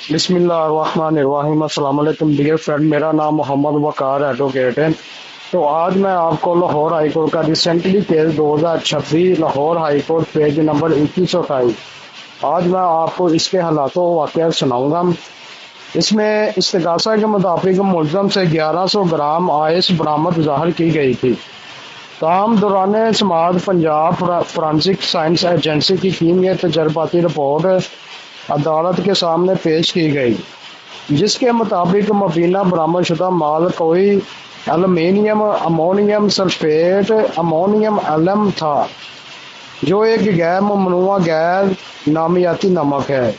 بسم اللہ الرحمن الرحیم۔ السلام علیکم ڈیئر فرینڈ، میرا نام محمد وقار ایڈوکیٹ ہے۔ تو آج میں آپ کو لاہور ہائی کورٹ کا recently case 2026 Lahore high court page number 2128، آج میں آپ کو اس کے حالات و واقعات سناؤں گا۔ اس میں استغاثہ کے مطابق ملزم سے 1100 گرام آئس برآمد ظاہر کی گئی تھی، تاہم دوران سماعت پنجاب فورینسک سائنس ایجنسی کی ٹیم یہ تجرباتی رپورٹ عدالت کے سامنے پیش کی گئی، جس کے مطابق مبینہ برآمد شدہ مال کوئی ایلومینیم امونیم سلفیٹ امونیم ایلم تھا، جو ایک غیر ممنوعہ غیر نامیاتی نمک ہے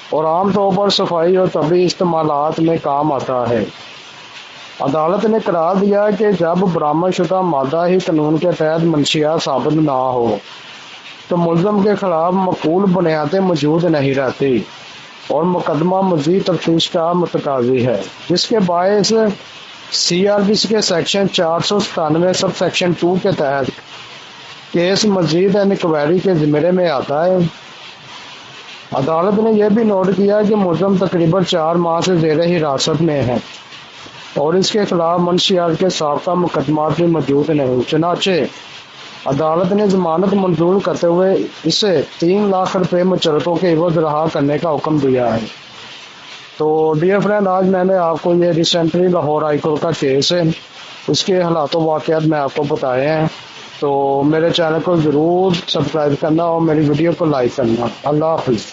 اور عام طور پر صفائی اور طبی استعمالات میں کام آتا ہے۔ عدالت نے قرار دیا کہ جب برآمد شدہ مادہ ہی قانون کے تحت منشیات ثابت نہ ہو تو ملزم کے خلاف معقول بنیادیں موجود نہیں رہتی اور مقدمہ مزید تفتیش کا متقاضی ہے، جس کے باعث CRPC کے سیکشن 497 سب سیکشن 2 کے تحت کیس مزید انکوائری کے زمرے میں آتا ہے۔ عدالت نے یہ بھی نوٹ کیا کہ ملزم تقریباً 4 ماہ سے زیر حراست میں ہے اور اس کے خلاف منشیات کے سابقہ مقدمات بھی موجود نہیں، چنانچہ عدالت نے ضمانت منظور کرتے ہوئے اسے 3 لاکھ روپے مچلتوں کے عوض رہا کرنے کا حکم دیا ہے۔ تو ڈیئر فرینڈ، آج میں نے آپ کو یہ ریسنٹلی لاہور ہائی کورٹ کا کیس ہے، اس کے حالات و واقعات میں آپ کو بتائے ہیں۔ تو میرے چینل کو ضرور سبسکرائب کرنا اور میری ویڈیو کو لائک کرنا۔ اللہ حافظ۔